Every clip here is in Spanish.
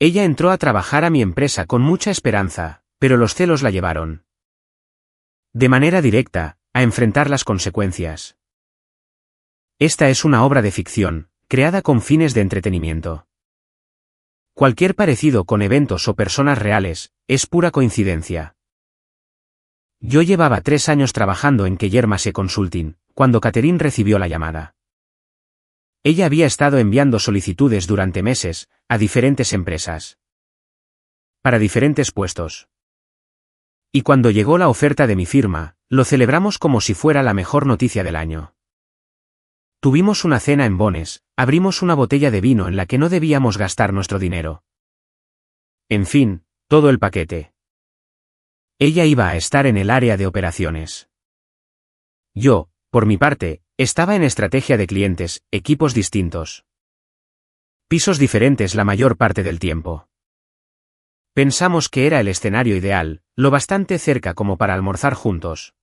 Ella entró a trabajar a mi empresa con mucha esperanza, pero los celos la llevaron, de manera directa, a enfrentar las consecuencias. Esta es una obra de ficción, creada con fines de entretenimiento. Cualquier parecido con eventos o personas reales, es pura coincidencia. Yo llevaba 3 años trabajando en Kellermasse Consulting, cuando Catherine recibió la llamada. Ella había estado enviando solicitudes durante meses, a diferentes empresas, para diferentes puestos. Y cuando llegó la oferta de mi firma, lo celebramos como si fuera la mejor noticia del año. Tuvimos una cena en Bones, abrimos una botella de vino en la que no debíamos gastar nuestro dinero. En fin, todo el paquete. Ella iba a estar en el área de operaciones. Yo, por mi parte, estaba en estrategia de clientes, equipos distintos. Pisos diferentes la mayor parte del tiempo. Pensamos que era el escenario ideal, lo bastante cerca como para almorzar juntos,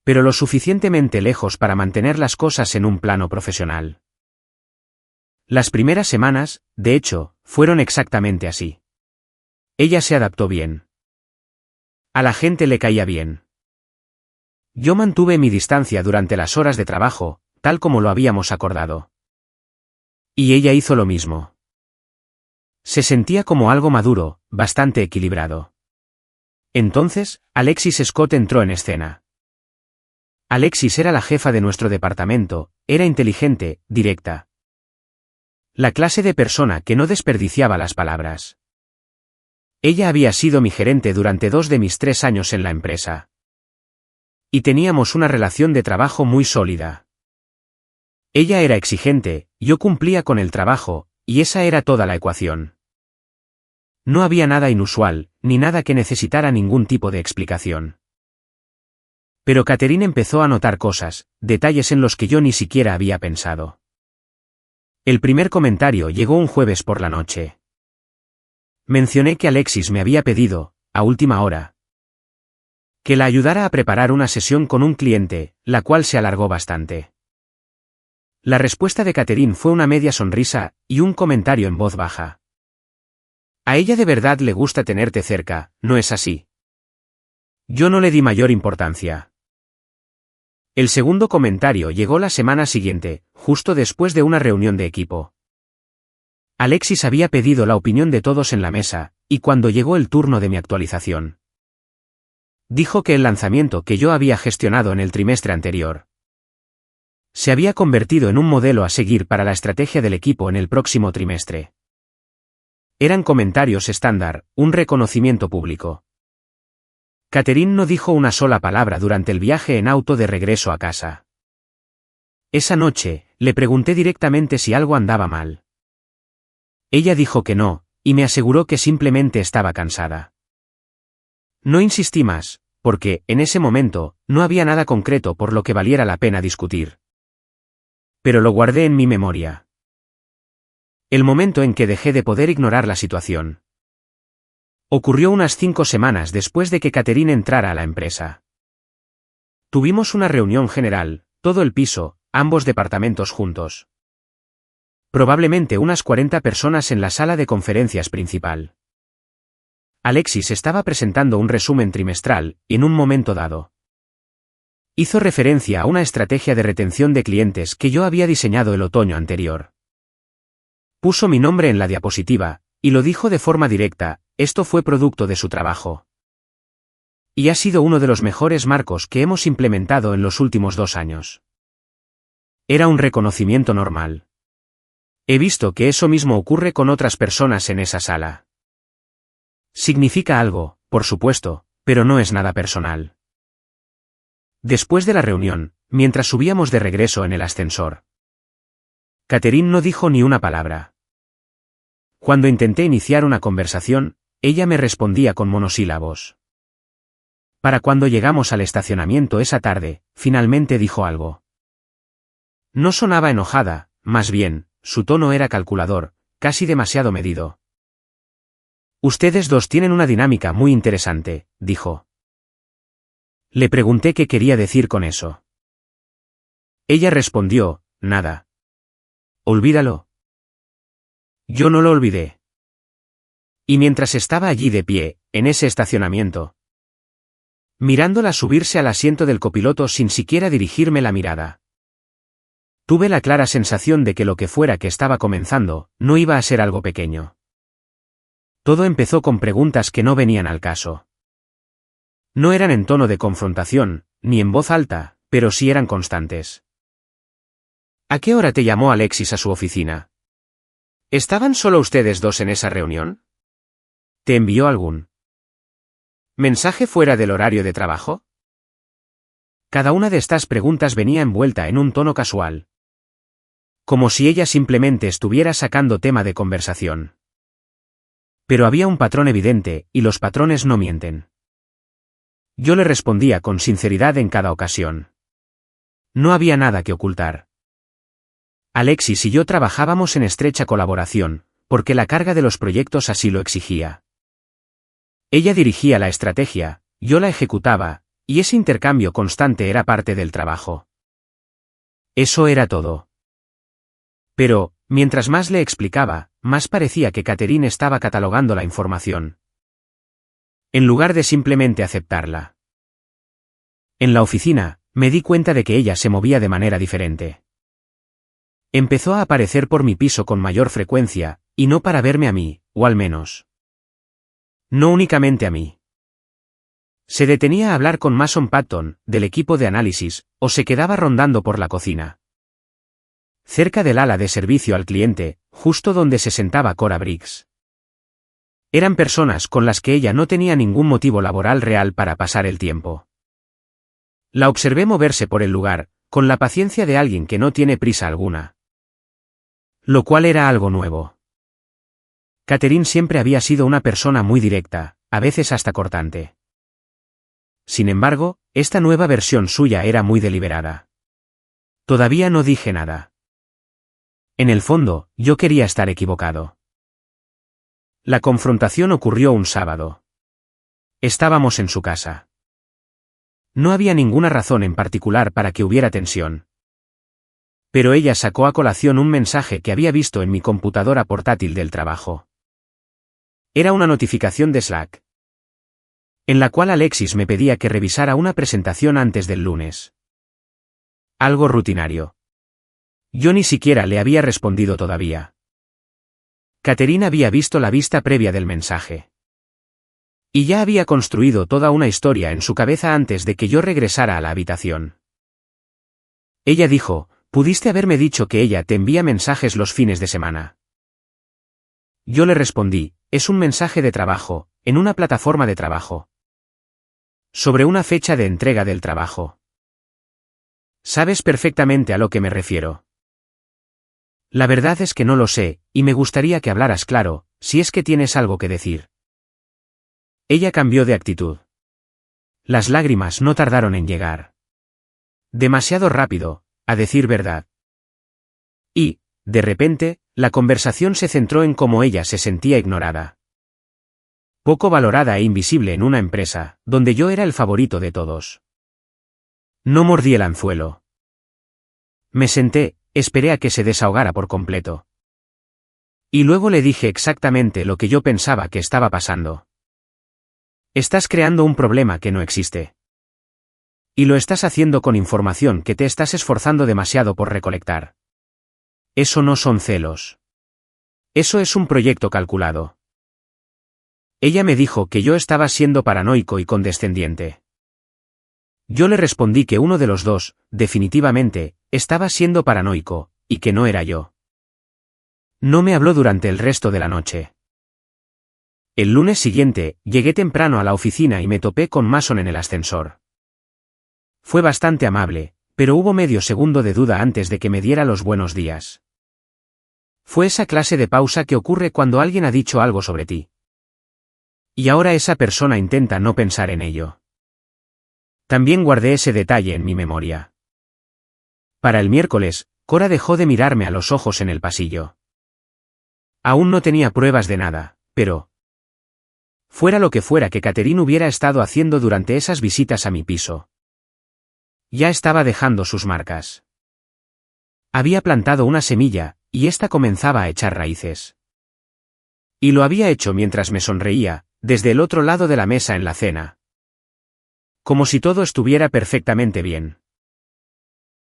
pero lo suficientemente lejos para mantener las cosas en un plano profesional. Las primeras semanas, de hecho, fueron exactamente así. Ella se adaptó bien. A la gente le caía bien. Yo mantuve mi distancia durante las horas de trabajo, tal como lo habíamos acordado. Y ella hizo lo mismo. Se sentía como algo maduro, bastante equilibrado. Entonces, Alexis Scott entró en escena. Alexis era la jefa de nuestro departamento, era inteligente, directa. La clase de persona que no desperdiciaba las palabras. Ella había sido mi gerente durante 2 de mis 3 años en la empresa. Y teníamos una relación de trabajo muy sólida. Ella era exigente, yo cumplía con el trabajo, y esa era toda la ecuación. No había nada inusual, ni nada que necesitara ningún tipo de explicación. Pero Catherine empezó a notar cosas, detalles en los que yo ni siquiera había pensado. El primer comentario llegó un jueves por la noche. Mencioné que Alexis me había pedido, a última hora, que la ayudara a preparar una sesión con un cliente, la cual se alargó bastante. La respuesta de Catherine fue una media sonrisa, y un comentario en voz baja. A ella de verdad le gusta tenerte cerca, ¿no es así? Yo no le di mayor importancia. El segundo comentario llegó la semana siguiente, justo después de una reunión de equipo. Alexis había pedido la opinión de todos en la mesa, y cuando llegó el turno de mi actualización, dijo que el lanzamiento que yo había gestionado en el trimestre anterior se había convertido en un modelo a seguir para la estrategia del equipo en el próximo trimestre. Eran comentarios estándar, un reconocimiento público. Catherine no dijo una sola palabra durante el viaje en auto de regreso a casa. Esa noche, le pregunté directamente si algo andaba mal. Ella dijo que no, y me aseguró que simplemente estaba cansada. No insistí más, porque, en ese momento, no había nada concreto por lo que valiera la pena discutir. Pero lo guardé en mi memoria. El momento en que dejé de poder ignorar la situación ocurrió unas 5 semanas después de que Catherine entrara a la empresa. Tuvimos una reunión general, todo el piso, ambos departamentos juntos. Probablemente unas 40 personas en la sala de conferencias principal. Alexis estaba presentando un resumen trimestral, y en un momento dado hizo referencia a una estrategia de retención de clientes que yo había diseñado el otoño anterior. Puso mi nombre en la diapositiva, y lo dijo de forma directa, esto fue producto de su trabajo. Y ha sido uno de los mejores marcos que hemos implementado en los últimos 2 años. Era un reconocimiento normal. He visto que eso mismo ocurre con otras personas en esa sala. Significa algo, por supuesto, pero no es nada personal. Después de la reunión, mientras subíamos de regreso en el ascensor, Catherine no dijo ni una palabra. Cuando intenté iniciar una conversación, ella me respondía con monosílabos. Para cuando llegamos al estacionamiento esa tarde, finalmente dijo algo. No sonaba enojada, más bien, su tono era calculador, casi demasiado medido. Ustedes dos tienen una dinámica muy interesante, dijo. Le pregunté qué quería decir con eso. Ella respondió, nada. Olvídalo. Yo no lo olvidé. Y mientras estaba allí de pie, en ese estacionamiento, mirándola subirse al asiento del copiloto sin siquiera dirigirme la mirada, tuve la clara sensación de que lo que fuera que estaba comenzando, no iba a ser algo pequeño. Todo empezó con preguntas que no venían al caso. No eran en tono de confrontación, ni en voz alta, pero sí eran constantes. ¿A qué hora te llamó Alexis a su oficina? ¿Estaban solo ustedes dos en esa reunión? ¿Te envió algún mensaje fuera del horario de trabajo? Cada una de estas preguntas venía envuelta en un tono casual, como si ella simplemente estuviera sacando tema de conversación. Pero había un patrón evidente, y los patrones no mienten. Yo le respondía con sinceridad en cada ocasión. No había nada que ocultar. Alexis y yo trabajábamos en estrecha colaboración, porque la carga de los proyectos así lo exigía. Ella dirigía la estrategia, yo la ejecutaba, y ese intercambio constante era parte del trabajo. Eso era todo. Pero, mientras más le explicaba, más parecía que Catherine estaba catalogando la información, en lugar de simplemente aceptarla. En la oficina, me di cuenta de que ella se movía de manera diferente. Empezó a aparecer por mi piso con mayor frecuencia, y no para verme a mí, o al menos no únicamente a mí. Se detenía a hablar con Mason Patton, del equipo de análisis, o se quedaba rondando por la cocina, cerca del ala de servicio al cliente, justo donde se sentaba Cora Briggs. Eran personas con las que ella no tenía ningún motivo laboral real para pasar el tiempo. La observé moverse por el lugar, con la paciencia de alguien que no tiene prisa alguna. Lo cual era algo nuevo. Catherine siempre había sido una persona muy directa, a veces hasta cortante. Sin embargo, esta nueva versión suya era muy deliberada. Todavía no dije nada. En el fondo, yo quería estar equivocado. La confrontación ocurrió un sábado. Estábamos en su casa. No había ninguna razón en particular para que hubiera tensión. Pero ella sacó a colación un mensaje que había visto en mi computadora portátil del trabajo. Era una notificación de Slack, en la cual Alexis me pedía que revisara una presentación antes del lunes. Algo rutinario. Yo ni siquiera le había respondido todavía. Catherine había visto la vista previa del mensaje. Y ya había construido toda una historia en su cabeza antes de que yo regresara a la habitación. Ella dijo, «Pudiste haberme dicho que ella te envía mensajes los fines de semana». Yo le respondí, «Es un mensaje de trabajo, en una plataforma de trabajo. Sobre una fecha de entrega del trabajo. Sabes perfectamente a lo que me refiero». La verdad es que no lo sé, y me gustaría que hablaras claro, si es que tienes algo que decir. Ella cambió de actitud. Las lágrimas no tardaron en llegar. Demasiado rápido, a decir verdad. Y, de repente, la conversación se centró en cómo ella se sentía ignorada. Poco valorada e invisible en una empresa, donde yo era el favorito de todos. No mordí el anzuelo. Me senté, esperé a que se desahogara por completo. Y luego le dije exactamente lo que yo pensaba que estaba pasando. Estás creando un problema que no existe. Y lo estás haciendo con información que te estás esforzando demasiado por recolectar. Eso no son celos. Eso es un proyecto calculado. Ella me dijo que yo estaba siendo paranoico y condescendiente. Yo le respondí que uno de los dos, definitivamente, estaba siendo paranoico, y que no era yo. No me habló durante el resto de la noche. El lunes siguiente, llegué temprano a la oficina y me topé con Mason en el ascensor. Fue bastante amable, pero hubo medio segundo de duda antes de que me diera los buenos días. Fue esa clase de pausa que ocurre cuando alguien ha dicho algo sobre ti. Y ahora esa persona intenta no pensar en ello. También guardé ese detalle en mi memoria. Para el miércoles, Cora dejó de mirarme a los ojos en el pasillo. Aún no tenía pruebas de nada, pero fuera lo que fuera que Catherine hubiera estado haciendo durante esas visitas a mi piso, ya estaba dejando sus marcas. Había plantado una semilla, y ésta comenzaba a echar raíces. Y lo había hecho mientras me sonreía, desde el otro lado de la mesa en la cena. Como si todo estuviera perfectamente bien.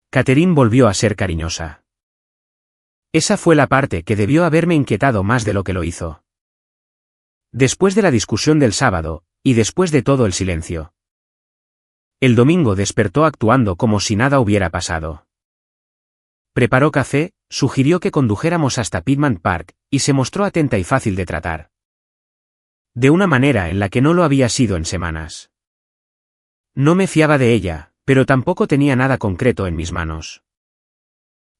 Catherine volvió a ser cariñosa. Esa fue la parte que debió haberme inquietado más de lo que lo hizo. Después de la discusión del sábado, y después de todo el silencio. El domingo despertó actuando como si nada hubiera pasado. Preparó café, sugirió que condujéramos hasta Pittman Park, y se mostró atenta y fácil de tratar. De una manera en la que no lo había sido en semanas. No me fiaba de ella, pero tampoco tenía nada concreto en mis manos.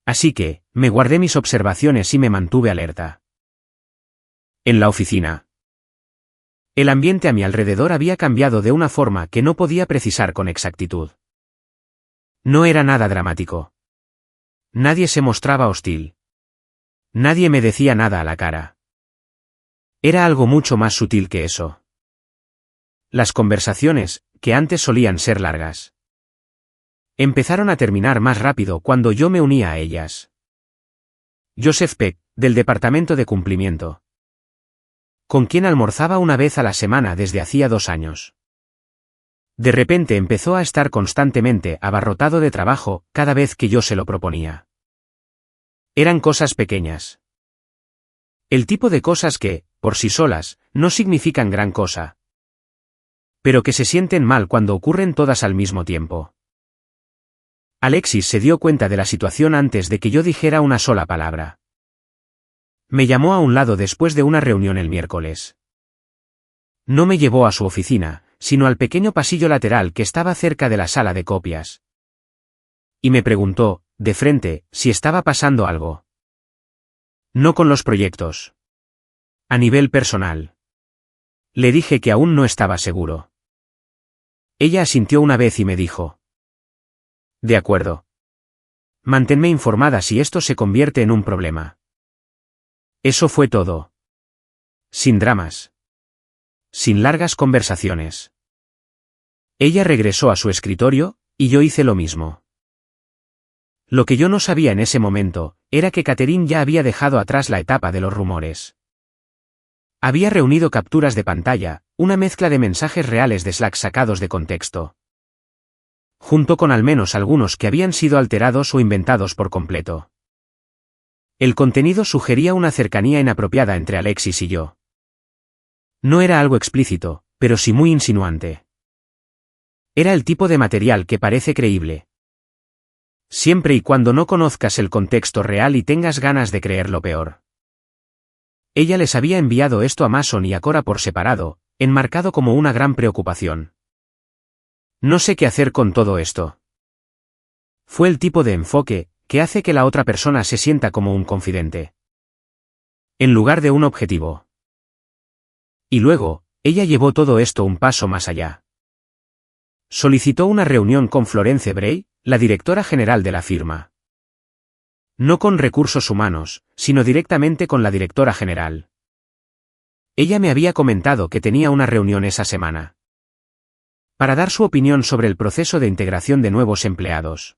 Así que, me guardé mis observaciones y me mantuve alerta. En la oficina. El ambiente a mi alrededor había cambiado de una forma que no podía precisar con exactitud. No era nada dramático. Nadie se mostraba hostil. Nadie me decía nada a la cara. Era algo mucho más sutil que eso. Las conversaciones, que antes solían ser largas, empezaron a terminar más rápido cuando yo me unía a ellas. Joseph Peck, del departamento de cumplimiento, con quien almorzaba una vez a la semana desde hacía 2 años. De repente empezó a estar constantemente abarrotado de trabajo cada vez que yo se lo proponía. Eran cosas pequeñas. El tipo de cosas que, por sí solas, no significan gran cosa. Pero que se sienten mal cuando ocurren todas al mismo tiempo. Alexis se dio cuenta de la situación antes de que yo dijera una sola palabra. Me llamó a un lado después de una reunión el miércoles. No me llevó a su oficina, sino al pequeño pasillo lateral que estaba cerca de la sala de copias. Y me preguntó, de frente, si estaba pasando algo. No con los proyectos. A nivel personal. Le dije que aún no estaba seguro. Ella asintió una vez y me dijo: de acuerdo. Manténme informada si esto se convierte en un problema. Eso fue todo. Sin dramas. Sin largas conversaciones. Ella regresó a su escritorio, y yo hice lo mismo. Lo que yo no sabía en ese momento, era que Catherine ya había dejado atrás la etapa de los rumores. Había reunido capturas de pantalla, una mezcla de mensajes reales de Slack sacados de contexto, junto con al menos algunos que habían sido alterados o inventados por completo. El contenido sugería una cercanía inapropiada entre Alexis y yo. No era algo explícito, pero sí muy insinuante. Era el tipo de material que parece creíble. Siempre y cuando no conozcas el contexto real y tengas ganas de creer lo peor. Ella les había enviado esto a Mason y a Cora por separado, enmarcado como una gran preocupación. No sé qué hacer con todo esto. Fue el tipo de enfoque que hace que la otra persona se sienta como un confidente, en lugar de un objetivo. Y luego, ella llevó todo esto un paso más allá. Solicitó una reunión con Florence Bray, la directora general de la firma. No con recursos humanos, sino directamente con la directora general. Ella me había comentado que tenía una reunión esa semana, para dar su opinión sobre el proceso de integración de nuevos empleados.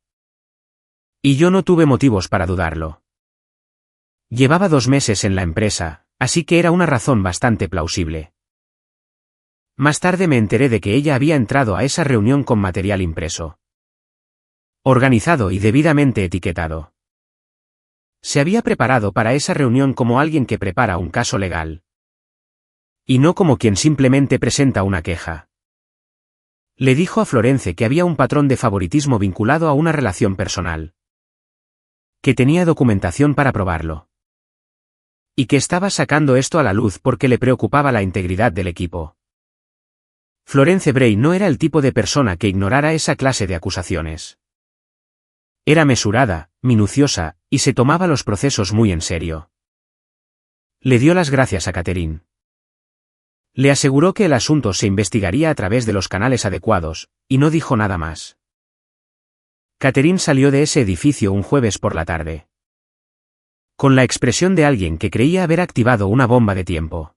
Y yo no tuve motivos para dudarlo. Llevaba 2 meses en la empresa, así que era una razón bastante plausible. Más tarde me enteré de que ella había entrado a esa reunión con material impreso, organizado y debidamente etiquetado. Se había preparado para esa reunión como alguien que prepara un caso legal. Y no como quien simplemente presenta una queja. Le dijo a Florence que había un patrón de favoritismo vinculado a una relación personal. Que tenía documentación para probarlo. Y que estaba sacando esto a la luz porque le preocupaba la integridad del equipo. Florence Bray no era el tipo de persona que ignorara esa clase de acusaciones. Era mesurada, minuciosa, y se tomaba los procesos muy en serio. Le dio las gracias a Catherine. Le aseguró que el asunto se investigaría a través de los canales adecuados, y no dijo nada más. Catherine salió de ese edificio un jueves por la tarde, con la expresión de alguien que creía haber activado una bomba de tiempo.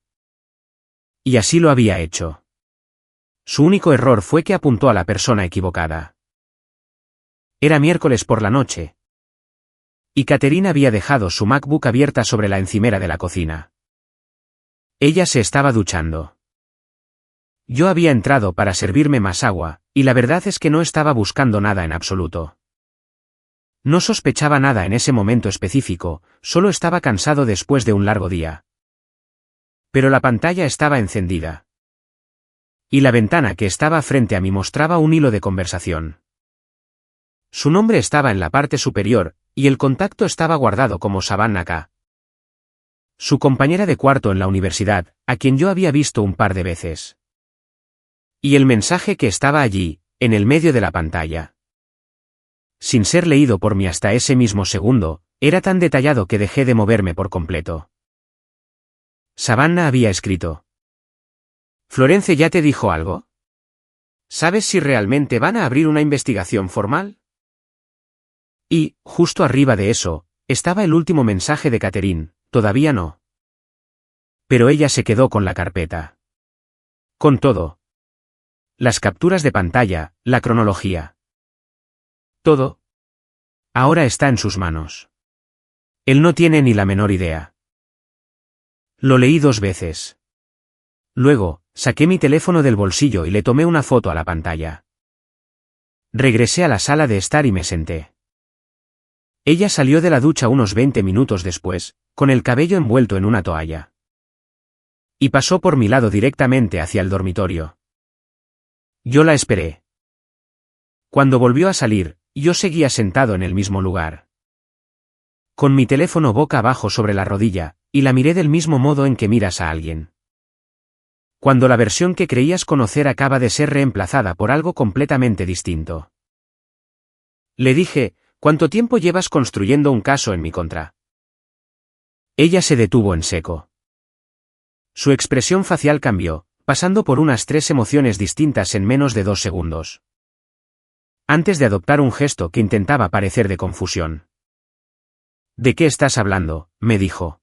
Y así lo había hecho. Su único error fue que apuntó a la persona equivocada. Era miércoles por la noche. Y Catherine había dejado su MacBook abierta sobre la encimera de la cocina. Ella se estaba duchando. Yo había entrado para servirme más agua, y la verdad es que no estaba buscando nada en absoluto. No sospechaba nada en ese momento específico, solo estaba cansado después de un largo día. Pero la pantalla estaba encendida. Y la ventana que estaba frente a mí mostraba un hilo de conversación. Su nombre estaba en la parte superior, y el contacto estaba guardado como Savannah K. Su compañera de cuarto en la universidad, a quien yo había visto un par de veces. Y el mensaje que estaba allí, en el medio de la pantalla. Sin ser leído por mí hasta ese mismo segundo, era tan detallado que dejé de moverme por completo. Savannah había escrito: ¿Florence ya te dijo algo? ¿Sabes si realmente van a abrir una investigación formal? Y, justo arriba de eso, estaba el último mensaje de Catherine: todavía no. Pero ella se quedó con la carpeta. Con todo. Las capturas de pantalla, la cronología. Todo. Ahora está en sus manos. Él no tiene ni la menor idea. Lo leí 2 veces. Luego, saqué mi teléfono del bolsillo y le tomé una foto a la pantalla. Regresé a la sala de estar y me senté. Ella salió de la ducha unos 20 minutos después, con el cabello envuelto en una toalla. Y pasó por mi lado directamente hacia el dormitorio. Yo la esperé. Cuando volvió a salir, yo seguía sentado en el mismo lugar. Con mi teléfono boca abajo sobre la rodilla, y la miré del mismo modo en que miras a alguien. Cuando la versión que creías conocer acaba de ser reemplazada por algo completamente distinto. Le dije: ¿cuánto tiempo llevas construyendo un caso en mi contra? Ella se detuvo en seco. Su expresión facial cambió, pasando por unas 3 emociones distintas en menos de 2 segundos. Antes de adoptar un gesto que intentaba parecer de confusión. ¿De qué estás hablando?, me dijo.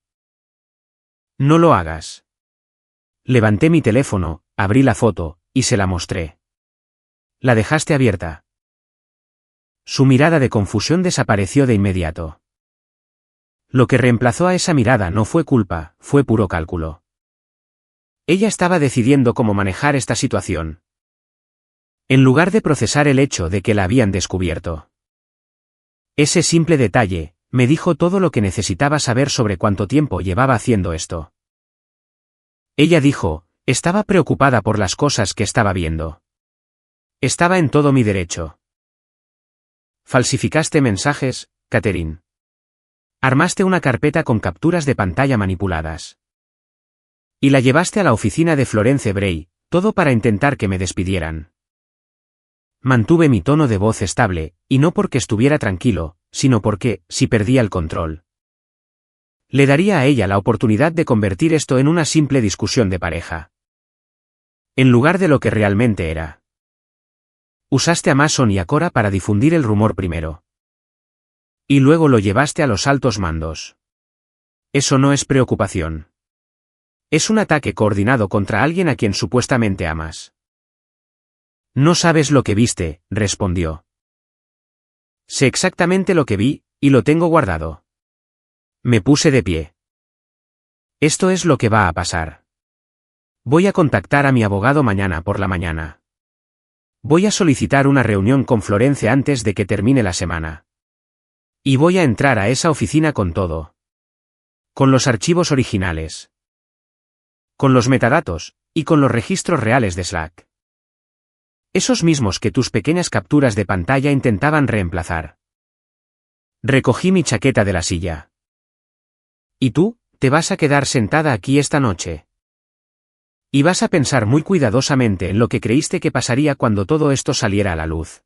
No lo hagas. Levanté mi teléfono, abrí la foto, y se la mostré. ¿La dejaste abierta? Su mirada de confusión desapareció de inmediato. Lo que reemplazó a esa mirada no fue culpa, fue puro cálculo. Ella estaba decidiendo cómo manejar esta situación. En lugar de procesar el hecho de que la habían descubierto. Ese simple detalle, me dijo todo lo que necesitaba saber sobre cuánto tiempo llevaba haciendo esto. Ella dijo: estaba preocupada por las cosas que estaba viendo. Estaba en todo mi derecho. Falsificaste mensajes, Catherine. Armaste una carpeta con capturas de pantalla manipuladas. Y la llevaste a la oficina de Florence Bray, todo para intentar que me despidieran. Mantuve mi tono de voz estable, y no porque estuviera tranquilo, sino porque, si perdía el control, le daría a ella la oportunidad de convertir esto en una simple discusión de pareja. En lugar de lo que realmente era. Usaste a Mason y a Cora para difundir el rumor primero. Y luego lo llevaste a los altos mandos. Eso no es preocupación. Es un ataque coordinado contra alguien a quien supuestamente amas. No sabes lo que viste, respondió. Sé exactamente lo que vi, y lo tengo guardado. Me puse de pie. Esto es lo que va a pasar. Voy a contactar a mi abogado mañana por la mañana. Voy a solicitar una reunión con Florence antes de que termine la semana. Y voy a entrar a esa oficina con todo. Con los archivos originales. Con los metadatos, y con los registros reales de Slack. Esos mismos que tus pequeñas capturas de pantalla intentaban reemplazar. Recogí mi chaqueta de la silla. ¿Y tú, te vas a quedar sentada aquí esta noche? Y vas a pensar muy cuidadosamente en lo que creíste que pasaría cuando todo esto saliera a la luz.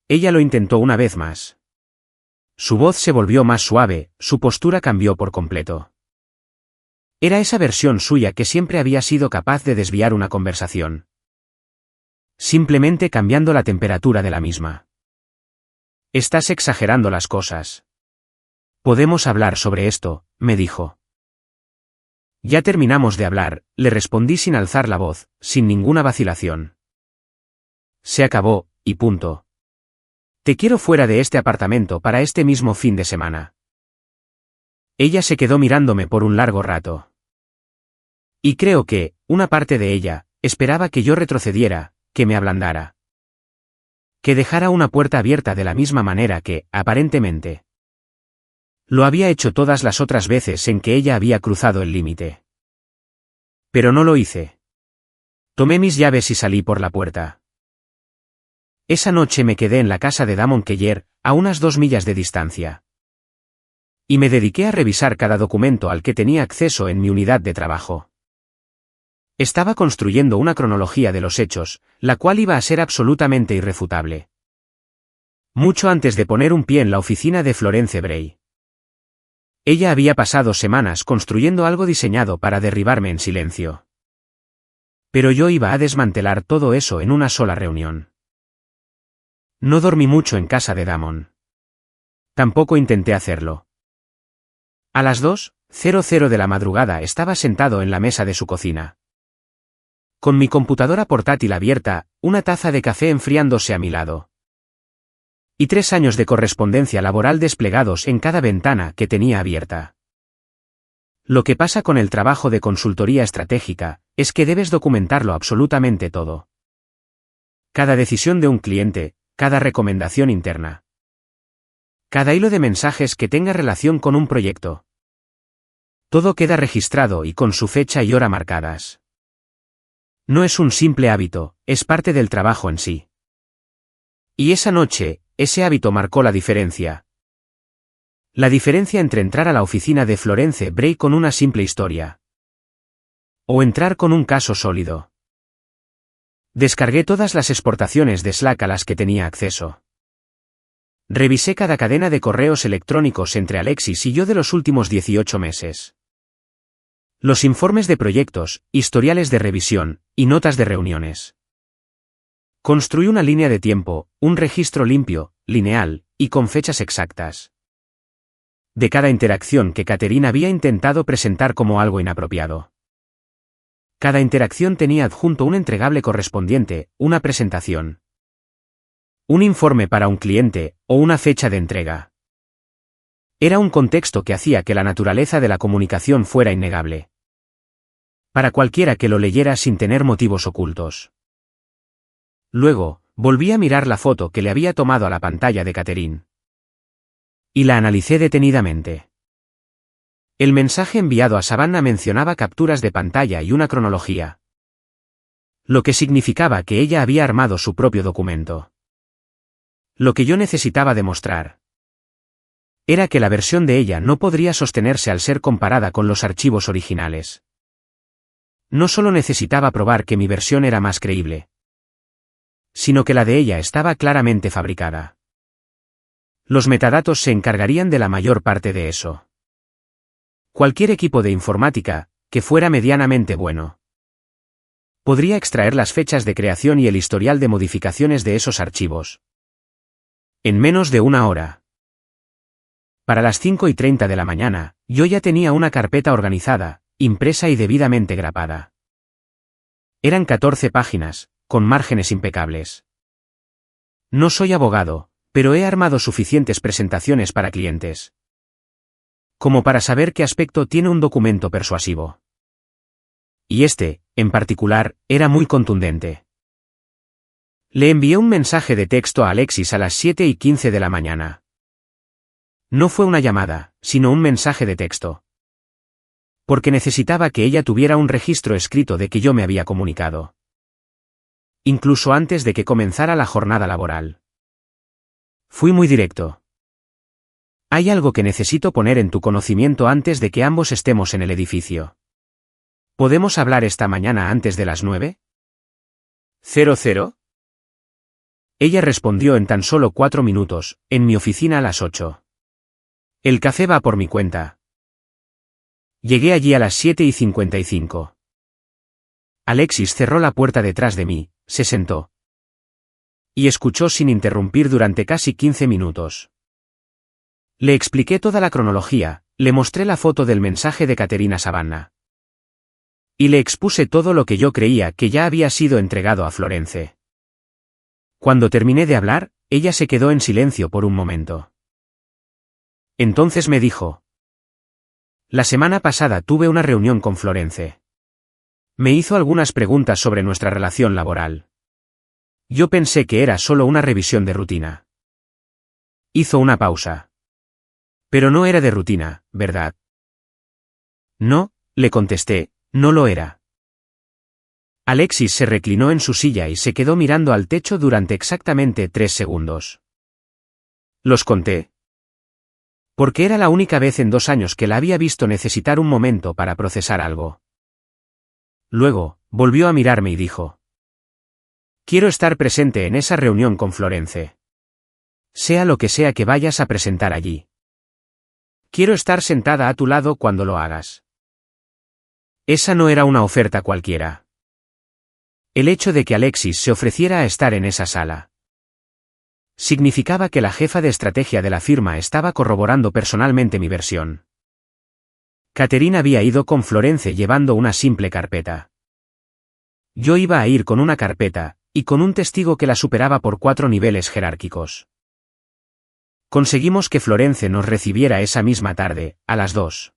Ella lo intentó una vez más. Su voz se volvió más suave, su postura cambió por completo. Era esa versión suya que siempre había sido capaz de desviar una conversación. Simplemente cambiando la temperatura de la misma. Estás exagerando las cosas. Podemos hablar sobre esto, me dijo. Ya terminamos de hablar, le respondí sin alzar la voz, sin ninguna vacilación. Se acabó, y punto. Te quiero fuera de este apartamento para este mismo fin de semana. Ella se quedó mirándome por un largo rato. Y creo que, una parte de ella, esperaba que yo retrocediera, que me ablandara. Que dejara una puerta abierta de la misma manera que, aparentemente, lo había hecho todas las otras veces en que ella había cruzado el límite. Pero no lo hice. Tomé mis llaves y salí por la puerta. Esa noche me quedé en la casa de Damon Keller, a unas 2 millas de distancia. Y me dediqué a revisar cada documento al que tenía acceso en mi unidad de trabajo. Estaba construyendo una cronología de los hechos, la cual iba a ser absolutamente irrefutable. Mucho antes de poner un pie en la oficina de Florence Bray. Ella había pasado semanas construyendo algo diseñado para derribarme en silencio. Pero yo iba a desmantelar todo eso en una sola reunión. No dormí mucho en casa de Damon. Tampoco intenté hacerlo. A las 2:00 de la madrugada estaba sentado en la mesa de su cocina. Con mi computadora portátil abierta, una taza de café enfriándose a mi lado. Y 3 años de correspondencia laboral desplegados en cada ventana que tenía abierta. Lo que pasa con el trabajo de consultoría estratégica, es que debes documentarlo absolutamente todo. Cada decisión de un cliente, cada recomendación interna. Cada hilo de mensajes que tenga relación con un proyecto. Todo queda registrado y con su fecha y hora marcadas. No es un simple hábito, es parte del trabajo en sí. Y esa noche, ese hábito marcó la diferencia. La diferencia entre entrar a la oficina de Florence Bray con una simple historia. O entrar con un caso sólido. Descargué todas las exportaciones de Slack a las que tenía acceso. Revisé cada cadena de correos electrónicos entre Alexis y yo de los últimos 18 meses. Los informes de proyectos, historiales de revisión, y notas de reuniones. Construí una línea de tiempo, un registro limpio, lineal, y con fechas exactas. De cada interacción que Catherine había intentado presentar como algo inapropiado. Cada interacción tenía adjunto un entregable correspondiente, una presentación. Un informe para un cliente, o una fecha de entrega. Era un contexto que hacía que la naturaleza de la comunicación fuera innegable. Para cualquiera que lo leyera sin tener motivos ocultos. Luego, volví a mirar la foto que le había tomado a la pantalla de Catherine. Y la analicé detenidamente. El mensaje enviado a Savannah mencionaba capturas de pantalla y una cronología. Lo que significaba que ella había armado su propio documento. Lo que yo necesitaba demostrar era que la versión de ella no podría sostenerse al ser comparada con los archivos originales. No solo necesitaba probar que mi versión era más creíble, sino que la de ella estaba claramente fabricada. Los metadatos se encargarían de la mayor parte de eso. Cualquier equipo de informática, que fuera medianamente bueno, podría extraer las fechas de creación y el historial de modificaciones de esos archivos. En menos de una hora. Para las 5:30 de la mañana, yo ya tenía una carpeta organizada, impresa y debidamente grapada. Eran 14 páginas, con márgenes impecables. No soy abogado, pero he armado suficientes presentaciones para clientes como para saber qué aspecto tiene un documento persuasivo. Y este, en particular, era muy contundente. Le envié un mensaje de texto a Alexis a las 7:15 de la mañana. No fue una llamada, sino un mensaje de texto. Porque necesitaba que ella tuviera un registro escrito de que yo me había comunicado. Incluso antes de que comenzara la jornada laboral. Fui muy directo. Hay algo que necesito poner en tu conocimiento antes de que ambos estemos en el edificio. ¿Podemos hablar esta mañana antes de las 9:00? Ella respondió en tan solo 4 minutos, en mi oficina a las 8. El café va por mi cuenta. Llegué allí a las 7:55. Alexis cerró la puerta detrás de mí, se sentó. Y escuchó sin interrumpir durante casi 15 minutos. Le expliqué toda la cronología, le mostré la foto del mensaje de Catherine a Savannah. Y le expuse todo lo que yo creía que ya había sido entregado a Florence. Cuando terminé de hablar, ella se quedó en silencio por un momento. Entonces me dijo: la semana pasada tuve una reunión con Florence. Me hizo algunas preguntas sobre nuestra relación laboral. Yo pensé que era solo una revisión de rutina. Hizo una pausa. Pero no era de rutina, ¿verdad? No, le contesté, no lo era. Alexis se reclinó en su silla y se quedó mirando al techo durante exactamente 3 segundos. Los conté. Porque era la única vez en 2 años que la había visto necesitar un momento para procesar algo. Luego, volvió a mirarme y dijo: Quiero estar presente en esa reunión con Florence. Sea lo que sea que vayas a presentar allí. Quiero estar sentada a tu lado cuando lo hagas. Esa no era una oferta cualquiera. El hecho de que Alexis se ofreciera a estar en esa sala significaba que la jefa de estrategia de la firma estaba corroborando personalmente mi versión. Catherine había ido con Florence llevando una simple carpeta. Yo iba a ir con una carpeta, y con un testigo que la superaba por 4 niveles jerárquicos. Conseguimos que Florence nos recibiera esa misma tarde, a las 2.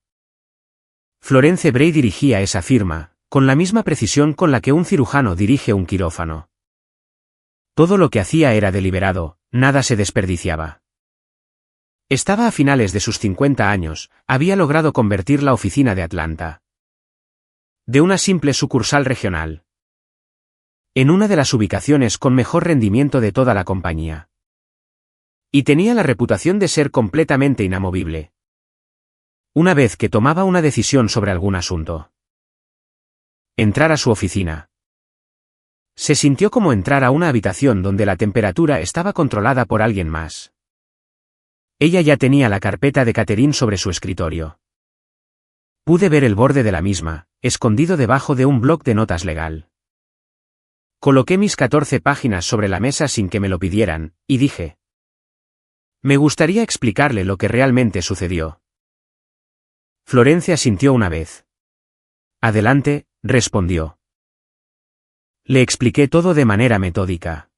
Florence Bray dirigía esa firma, con la misma precisión con la que un cirujano dirige un quirófano. Todo lo que hacía era deliberado, nada se desperdiciaba. Estaba a finales de sus 50 años, había logrado convertir la oficina de Atlanta de una simple sucursal regional en una de las ubicaciones con mejor rendimiento de toda la compañía. Y tenía la reputación de ser completamente inamovible una vez que tomaba una decisión sobre algún asunto. Entrar a su oficina. Se sintió como entrar a una habitación donde la temperatura estaba controlada por alguien más. Ella ya tenía la carpeta de Catherine sobre su escritorio. Pude ver el borde de la misma, escondido debajo de un bloc de notas legal. Coloqué mis 14 páginas sobre la mesa sin que me lo pidieran, y dije: Me gustaría explicarle lo que realmente sucedió. Florence asintió una vez. Adelante, respondió. Le expliqué todo de manera metódica.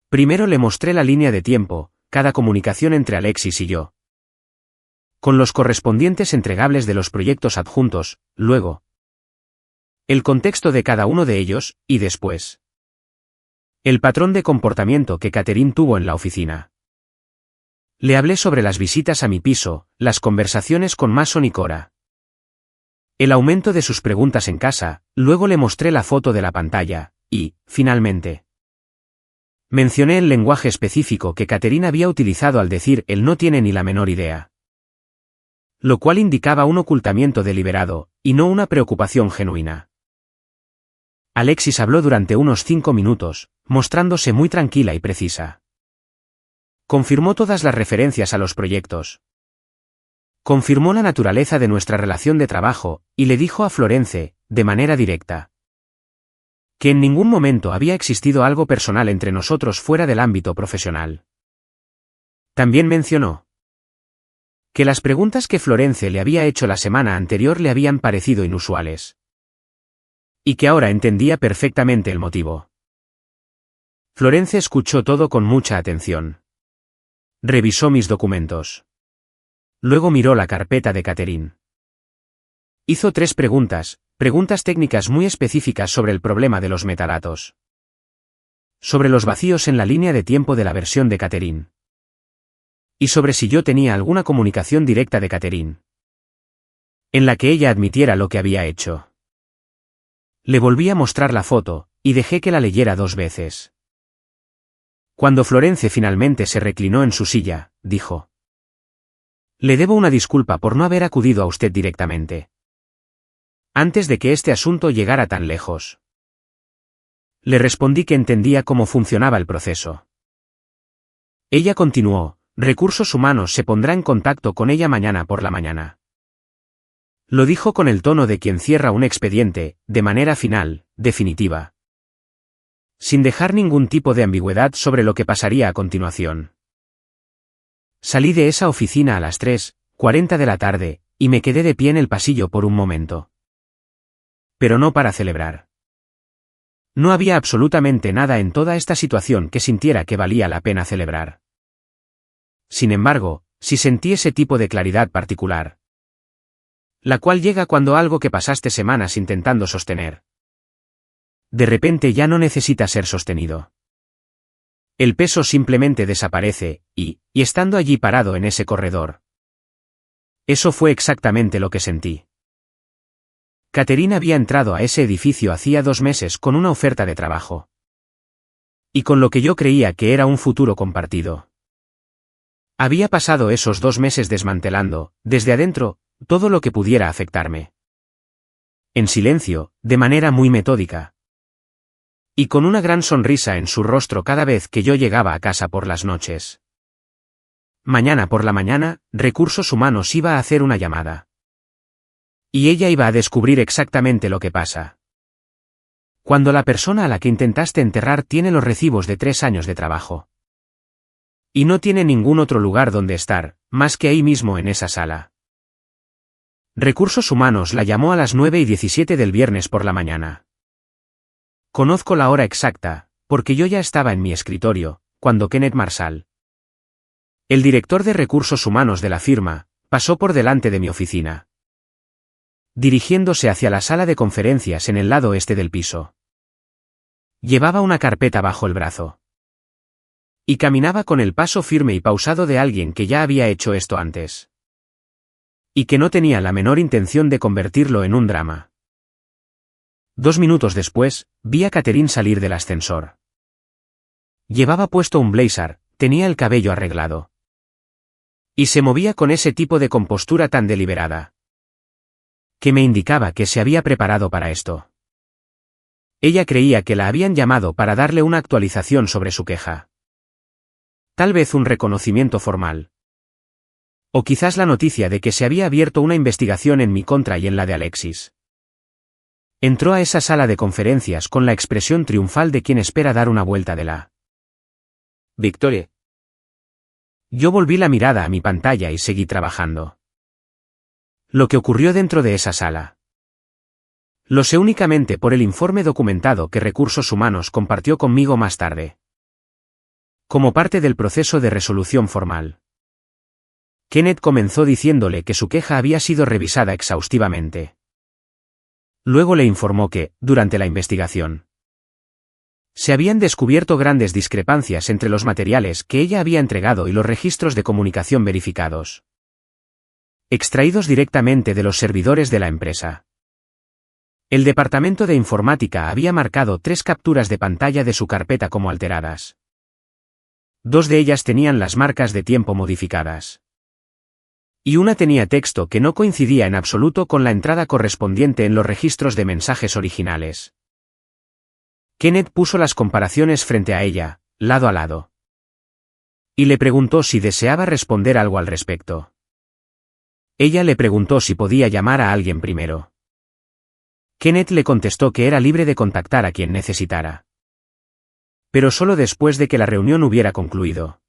Primero le mostré la línea de tiempo, cada comunicación entre Alexis y yo, con los correspondientes entregables de los proyectos adjuntos, luego el contexto de cada uno de ellos, y después el patrón de comportamiento que Catherine tuvo en la oficina. Le hablé sobre las visitas a mi piso, las conversaciones con Mason y Cora, el aumento de sus preguntas en casa, luego le mostré la foto de la pantalla, y, finalmente, mencioné el lenguaje específico que Catherine había utilizado al decir él no tiene ni la menor idea. Lo cual indicaba un ocultamiento deliberado, y no una preocupación genuina. Alexis habló durante unos 5 minutos, mostrándose muy tranquila y precisa. Confirmó todas las referencias a los proyectos. Confirmó la naturaleza de nuestra relación de trabajo, y le dijo a Florence, de manera directa, que en ningún momento había existido algo personal entre nosotros fuera del ámbito profesional. También mencionó que las preguntas que Florence le había hecho la semana anterior le habían parecido inusuales. Y que ahora entendía perfectamente el motivo. Florence escuchó todo con mucha atención. Revisó mis documentos. Luego miró la carpeta de Catherine. Hizo 3 preguntas técnicas muy específicas sobre el problema de los metadatos. Sobre los vacíos en la línea de tiempo de la versión de Catherine. Y sobre si yo tenía alguna comunicación directa de Catherine, en la que ella admitiera lo que había hecho. Le volví a mostrar la foto, y dejé que la leyera 2 veces. Cuando Florence finalmente se reclinó en su silla, dijo: Le debo una disculpa por no haber acudido a usted directamente, antes de que este asunto llegara tan lejos. Le respondí que entendía cómo funcionaba el proceso. Ella continuó: Recursos Humanos se pondrá en contacto con ella mañana por la mañana. Lo dijo con el tono de quien cierra un expediente, de manera final, definitiva. Sin dejar ningún tipo de ambigüedad sobre lo que pasaría a continuación. Salí de esa oficina a las 3:40 de la tarde, y me quedé de pie en el pasillo por un momento. Pero no para celebrar. No había absolutamente nada en toda esta situación que sintiera que valía la pena celebrar. Sin embargo, sí sentí ese tipo de claridad particular. La cual llega cuando algo que pasaste semanas intentando sostener, de repente ya no necesita ser sostenido. El peso simplemente desaparece, y estando allí parado en ese corredor. Eso fue exactamente lo que sentí. Catherine había entrado a ese edificio hacía 2 meses con una oferta de trabajo. Y con lo que yo creía que era un futuro compartido. Había pasado esos 2 meses desmantelando, desde adentro, todo lo que pudiera afectarme. En silencio, de manera muy metódica. Y con una gran sonrisa en su rostro cada vez que yo llegaba a casa por las noches. Mañana por la mañana, Recursos Humanos iba a hacer una llamada. Y ella iba a descubrir exactamente lo que pasa. Cuando la persona a la que intentaste enterrar tiene los recibos de 3 años de trabajo. Y no tiene ningún otro lugar donde estar, más que ahí mismo en esa sala. Recursos Humanos la llamó a las 9:17 del viernes por la mañana. Conozco la hora exacta, porque yo ya estaba en mi escritorio, cuando Kenneth Marshall, el director de Recursos Humanos de la firma, pasó por delante de mi oficina, dirigiéndose hacia la sala de conferencias en el lado este del piso. Llevaba una carpeta bajo el brazo. Y caminaba con el paso firme y pausado de alguien que ya había hecho esto antes. Y que no tenía la menor intención de convertirlo en un drama. 2 minutos después, vi a Catherine salir del ascensor. Llevaba puesto un blazer, tenía el cabello arreglado. Y se movía con ese tipo de compostura tan deliberada, que me indicaba que se había preparado para esto. Ella creía que la habían llamado para darle una actualización sobre su queja. Tal vez un reconocimiento formal. O quizás la noticia de que se había abierto una investigación en mi contra y en la de Alexis. Entró a esa sala de conferencias con la expresión triunfal de quien espera dar una vuelta de la victoria. Yo volví la mirada a mi pantalla y seguí trabajando. Lo que ocurrió dentro de esa sala. Lo sé únicamente por el informe documentado que Recursos Humanos compartió conmigo más tarde. Como parte del proceso de resolución formal. Kenneth comenzó diciéndole que su queja había sido revisada exhaustivamente. Luego le informó que, durante la investigación, se habían descubierto grandes discrepancias entre los materiales que ella había entregado y los registros de comunicación verificados, extraídos directamente de los servidores de la empresa. El departamento de informática había marcado 3 capturas de pantalla de su carpeta como alteradas. 2 de ellas tenían las marcas de tiempo modificadas. Y una tenía texto que no coincidía en absoluto con la entrada correspondiente en los registros de mensajes originales. Kenneth puso las comparaciones frente a ella, lado a lado. Y le preguntó si deseaba responder algo al respecto. Ella le preguntó si podía llamar a alguien primero. Kenneth le contestó que era libre de contactar a quien necesitara. Pero solo después de que la reunión hubiera concluido.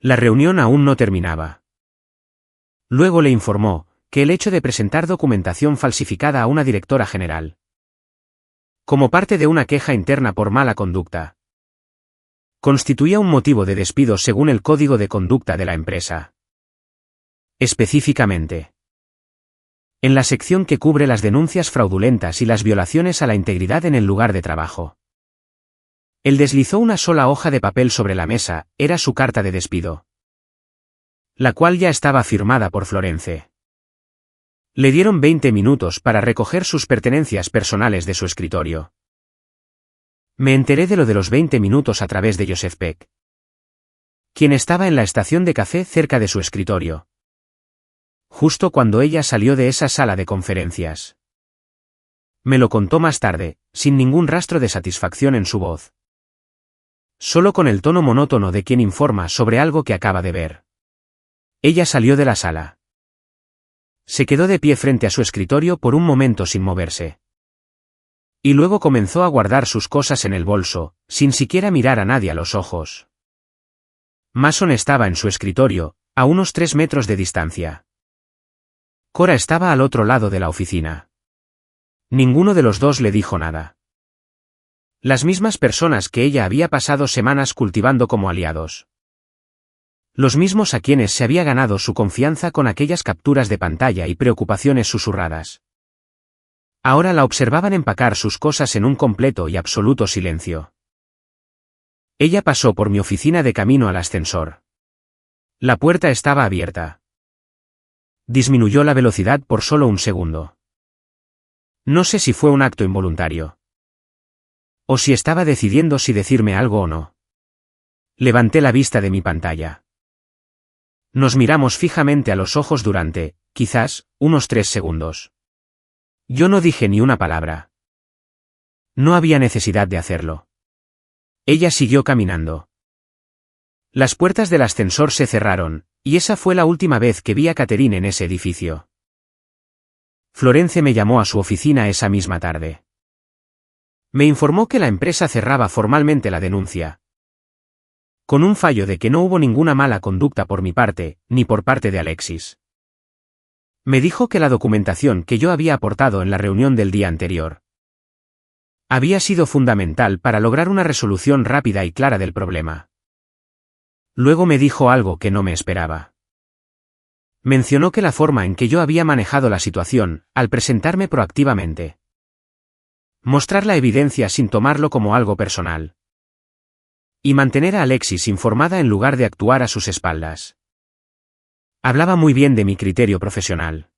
La reunión aún no terminaba. Luego le informó que el hecho de presentar documentación falsificada a una directora general, como parte de una queja interna por mala conducta, constituía un motivo de despido según el Código de Conducta de la empresa. Específicamente, en la sección que cubre las denuncias fraudulentas y las violaciones a la integridad en el lugar de trabajo. Él deslizó una sola hoja de papel sobre la mesa, era su carta de despido, la cual ya estaba firmada por Florence. Le dieron 20 minutos para recoger sus pertenencias personales de su escritorio. Me enteré de lo de los 20 minutos a través de Joseph Peck, quien estaba en la estación de café cerca de su escritorio, justo cuando ella salió de esa sala de conferencias. Me lo contó más tarde, sin ningún rastro de satisfacción en su voz. Solo con el tono monótono de quien informa sobre algo que acaba de ver. Ella salió de la sala. Se quedó de pie frente a su escritorio por un momento sin moverse. Y luego comenzó a guardar sus cosas en el bolso, sin siquiera mirar a nadie a los ojos. Mason estaba en su escritorio, a unos 3 metros de distancia. Cora estaba al otro lado de la oficina. Ninguno de los dos le dijo nada. Las mismas personas que ella había pasado semanas cultivando como aliados. Los mismos a quienes se había ganado su confianza con aquellas capturas de pantalla y preocupaciones susurradas. Ahora la observaban empacar sus cosas en un completo y absoluto silencio. Ella pasó por mi oficina de camino al ascensor. La puerta estaba abierta. Disminuyó la velocidad por solo un segundo. No sé si fue un acto involuntario. O si estaba decidiendo si decirme algo o no. Levanté la vista de mi pantalla. Nos miramos fijamente a los ojos durante, quizás, unos 3 segundos. Yo no dije ni una palabra. No había necesidad de hacerlo. Ella siguió caminando. Las puertas del ascensor se cerraron, y esa fue la última vez que vi a Catherine en ese edificio. Florence me llamó a su oficina esa misma tarde. Me informó que la empresa cerraba formalmente la denuncia, con un fallo de que no hubo ninguna mala conducta por mi parte, ni por parte de Alexis. Me dijo que la documentación que yo había aportado en la reunión del día anterior había sido fundamental para lograr una resolución rápida y clara del problema. Luego me dijo algo que no me esperaba. Mencionó que la forma en que yo había manejado la situación, al presentarme proactivamente, mostrar la evidencia sin tomarlo como algo personal, y mantener a Alexis informada en lugar de actuar a sus espaldas, hablaba muy bien de mi criterio profesional.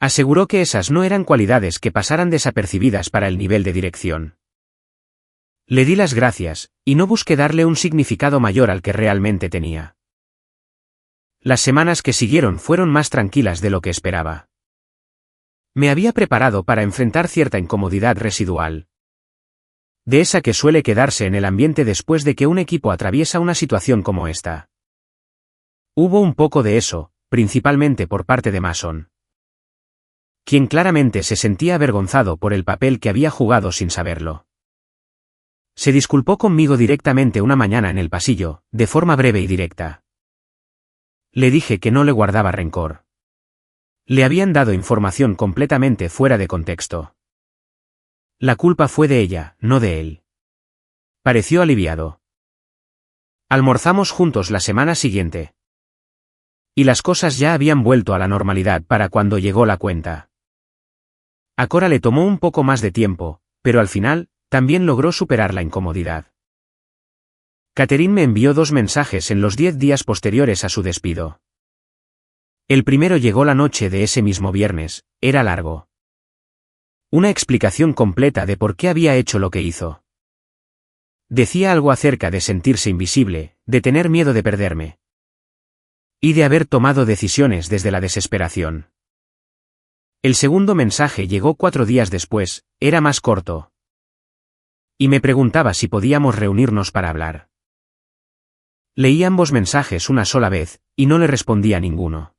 Aseguró que esas no eran cualidades que pasaran desapercibidas para el nivel de dirección. Le di las gracias, y no busqué darle un significado mayor al que realmente tenía. Las semanas que siguieron fueron más tranquilas de lo que esperaba. Me había preparado para enfrentar cierta incomodidad residual, de esa que suele quedarse en el ambiente después de que un equipo atraviesa una situación como esta. Hubo un poco de eso, principalmente por parte de Mason, quien claramente se sentía avergonzado por el papel que había jugado sin saberlo. Se disculpó conmigo directamente una mañana en el pasillo, de forma breve y directa. Le dije que no le guardaba rencor. Le habían dado información completamente fuera de contexto. La culpa fue de ella, no de él. Pareció aliviado. Almorzamos juntos la semana siguiente. Y las cosas ya habían vuelto a la normalidad para cuando llegó la cuenta. A Cora le tomó un poco más de tiempo, pero al final, también logró superar la incomodidad. Catherine me envió 2 mensajes en los 10 días posteriores a su despido. El primero llegó la noche de ese mismo viernes, era largo. Una explicación completa de por qué había hecho lo que hizo. Decía algo acerca de sentirse invisible, de tener miedo de perderme, y de haber tomado decisiones desde la desesperación. El segundo mensaje llegó 4 días después, era más corto. Y me preguntaba si podíamos reunirnos para hablar. Leí ambos mensajes una sola vez, y no le respondí a ninguno.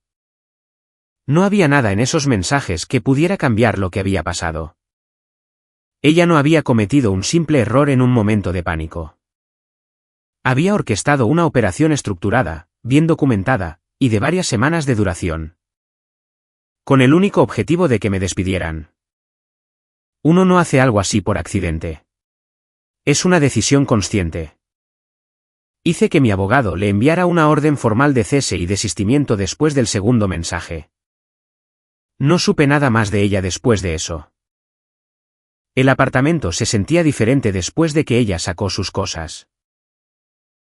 No había nada en esos mensajes que pudiera cambiar lo que había pasado. Ella no había cometido un simple error en un momento de pánico. Había orquestado una operación estructurada, bien documentada, y de varias semanas de duración, con el único objetivo de que me despidieran. Uno no hace algo así por accidente. Es una decisión consciente. Hice que mi abogado le enviara una orden formal de cese y desistimiento después del segundo mensaje. No supe nada más de ella después de eso. El apartamento se sentía diferente después de que ella sacó sus cosas.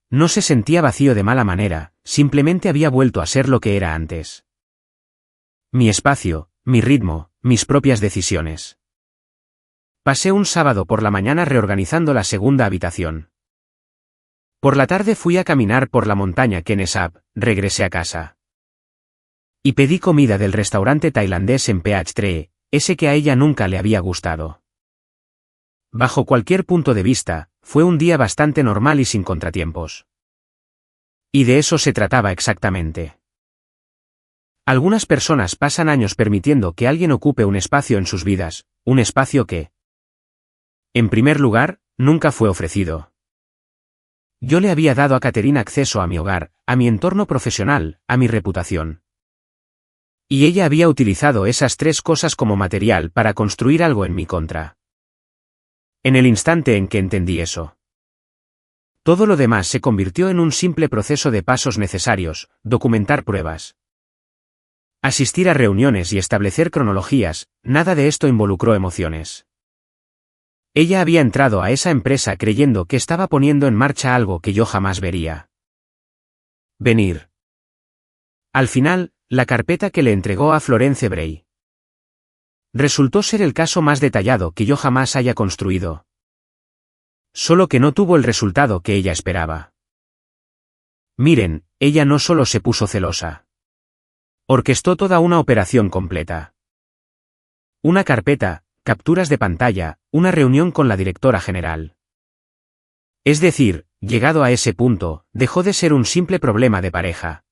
No se sentía vacío de mala manera, simplemente había vuelto a ser lo que era antes. Mi espacio, mi ritmo, mis propias decisiones. Pasé un sábado por la mañana reorganizando la segunda habitación. Por la tarde fui a caminar por la montaña Kennesap, regresé a casa. Y pedí comida del restaurante tailandés en Peachtree, ese que a ella nunca le había gustado. Bajo cualquier punto de vista, fue un día bastante normal y sin contratiempos. Y de eso se trataba exactamente. Algunas personas pasan años permitiendo que alguien ocupe un espacio en sus vidas, un espacio que, en primer lugar, nunca fue ofrecido. Yo le había dado a Catherine acceso a mi hogar, a mi entorno profesional, a mi reputación. Y ella había utilizado esas 3 cosas como material para construir algo en mi contra. En el instante en que entendí eso, Todo lo demás se convirtió en un simple proceso de pasos necesarios, documentar pruebas, asistir a reuniones y establecer cronologías. Nada de esto involucró emociones. Ella había entrado a esa empresa creyendo que estaba poniendo en marcha algo que yo jamás vería venir. Al final, la carpeta que le entregó a Florence Bray resultó ser el caso más detallado que yo jamás haya construido. Solo que no tuvo el resultado que ella esperaba. Miren, ella no solo se puso celosa. Orquestó toda una operación completa. Una carpeta, capturas de pantalla, una reunión con la directora general. Es decir, llegado a ese punto, dejó de ser un simple problema de pareja.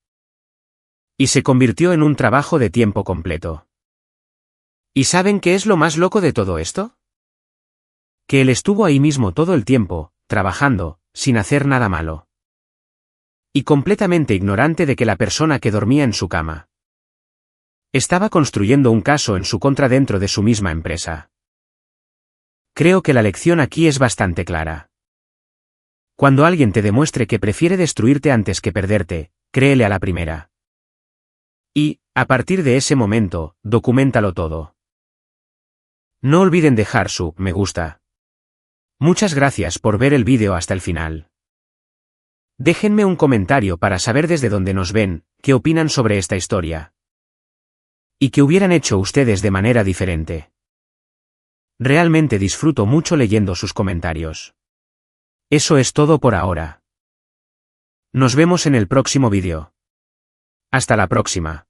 Y se convirtió en un trabajo de tiempo completo. ¿Y saben qué es lo más loco de todo esto? Que él estuvo ahí mismo todo el tiempo, trabajando, sin hacer nada malo. Y completamente ignorante de que la persona que dormía en su cama estaba construyendo un caso en su contra dentro de su misma empresa. Creo que la lección aquí es bastante clara. Cuando alguien te demuestre que prefiere destruirte antes que perderte, créele a la primera. Y, a partir de ese momento, documéntalo todo. No olviden dejar su me gusta. Muchas gracias por ver el vídeo hasta el final. Déjenme un comentario para saber desde dónde nos ven, qué opinan sobre esta historia. Y qué hubieran hecho ustedes de manera diferente. Realmente disfruto mucho leyendo sus comentarios. Eso es todo por ahora. Nos vemos en el próximo vídeo. Hasta la próxima.